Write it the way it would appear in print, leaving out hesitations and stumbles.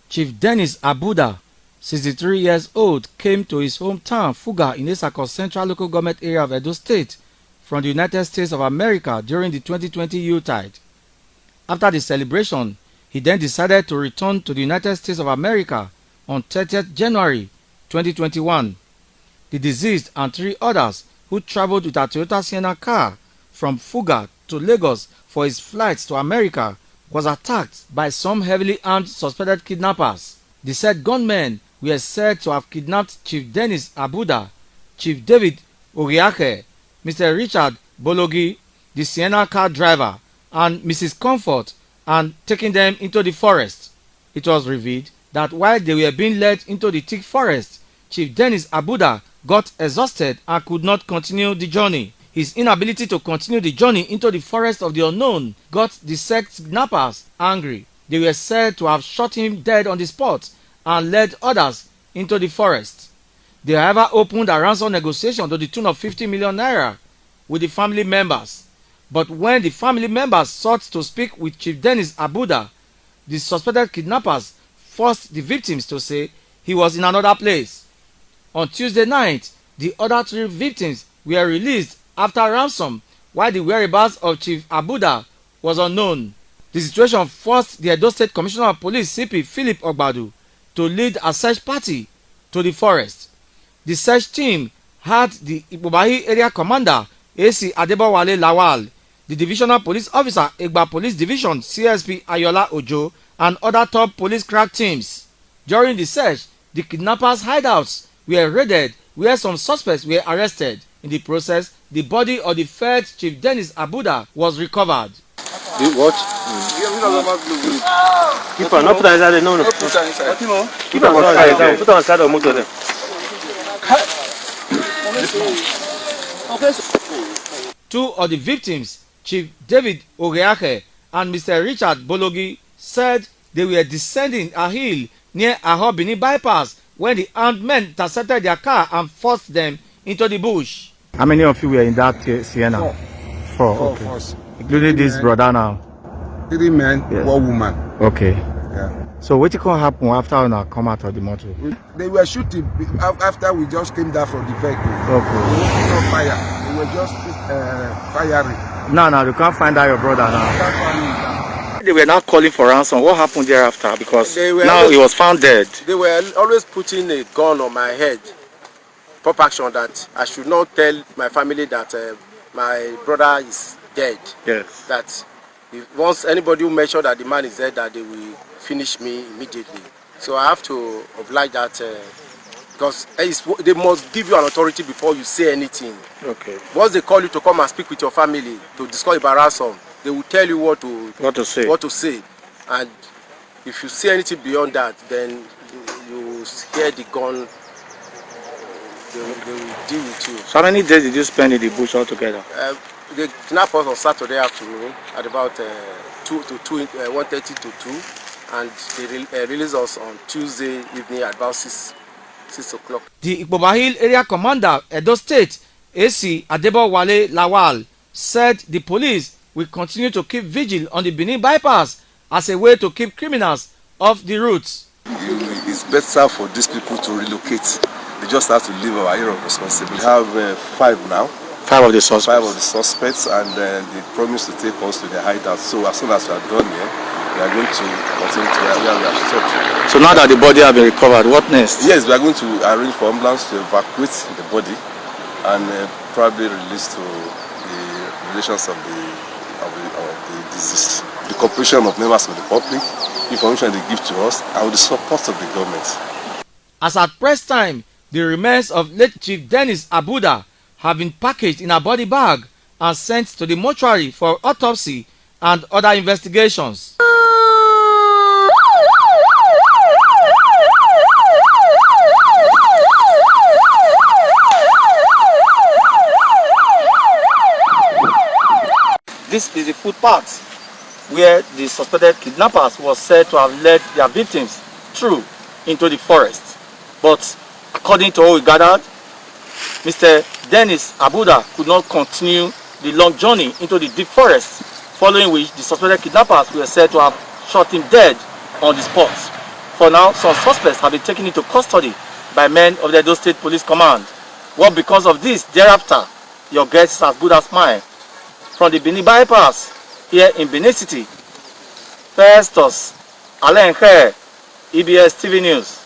Chief Dennis Abuda, 63 years old, came to his hometown Fuga in Esako Central Local Government Area of Edo State from the United States of America during the 2020 Yuletide. After the celebration, he then decided to return to the United States of America on 30th January 2021. The deceased and 3 others who traveled with a Toyota Sienna car from Fuga to Lagos for his flights to America was attacked by some heavily armed suspected kidnappers. The said gunmen were said to have kidnapped Chief Dennis Abuda, Chief David Oriake, Mr. Richard Bologi, the Sienna car driver, and Mrs. Comfort, and taking them into the forest. It was revealed that while they were being led into the thick forest, Chief Dennis Abuda got exhausted and could not continue the journey. His inability to continue the journey into the forest of the unknown got the said kidnappers angry. They were said to have shot him dead on the spot and led others into the forest. They however opened a ransom negotiation to the tune of 50 million naira with the family members. But when the family members sought to speak with Chief Dennis Abuda, the suspected kidnappers forced the victims to say he was in another place. On Tuesday night, the other 3 victims were released after ransom, while the whereabouts of Chief Abuda was unknown. The situation forced the Edo State Commissioner of Police CP Philip Ogbadu to lead a search party to the forest. The search team had the Ipobahi Area Commander AC Adebowale Lawal, the Divisional Police Officer Egba Police Division CSP Ayola Ojo, and other top police crack teams. During the search, the kidnappers' hideouts were raided where some suspects were arrested. In the process, the body of the third Chief Dennis Abuda was recovered. What? Keep on, not put on inside. No. Keep on inside. Put on inside the motor there. Two of the victims, Chief David Oriake and Mr. Richard Bologi, said they were descending a hill near Aho Benin bypass when the armed men intercepted their car and forced them into the bush. How many of you were in that Sienna? 4. Okay. Including this brother now? 3 men, yes. 1 woman. Okay. Yeah. So what can happen after we come out of the motor? They were shooting after we just came down from the vehicle. Okay. They were fire. They were just firing. No, you can't find out your brother now. They were not calling for ransom. What happened thereafter? Because now always, he was found dead. They were always putting a gun on my head. Pop action that I should not tell my family that my brother is dead. Yes. That if once anybody will make sure that the man is dead, that they will finish me immediately. So I have to oblige that because they must give you an authority before you say anything. Okay. Once they call you to come and speak with your family to discuss about ransom, they will tell you what to say. And if you say anything beyond that, then you hear the gun. They will deal with you. So how many days did you spend in the bush altogether? They kidnapped us on Saturday afternoon at about 1:30 to 2, and they released us on Tuesday evening at about 6 o'clock. The Ipobahi Area Commander Edo State AC Adebowale Lawal said the police will continue to keep vigil on the Benin bypass as a way to keep criminals off the routes. It's better for these people to relocate. They just have to leave our area of responsibility. We have 5 now. 5 of the suspects. 5 of the suspects, and they promised to take us to their hideout. So as soon as we are done here, we are going to continue to where we have stopped. So now that the body has been recovered, what next? Yes, we are going to arrange for ambulance to evacuate the body and probably release to the relations of the deceased. The cooperation of members of the public, information they give to us, and with the support of the government. As at press time, the remains of late Chief Dennis Abuda have been packaged in a body bag and sent to the mortuary for autopsy and other investigations. This is the footpath where the suspected kidnappers was said to have led their victims through into the forest. But according to what we gathered, Mr. Dennis Abuda could not continue the long journey into the deep forest, following which the suspected kidnappers were said to have shot him dead on the spot. For now, some suspects have been taken into custody by men of the edostate Police Command. What becomes of this thereafter? Your guess is as good as mine. From the Benin bypass, here in Benin City, Festus Alenkhe, EBS TV News.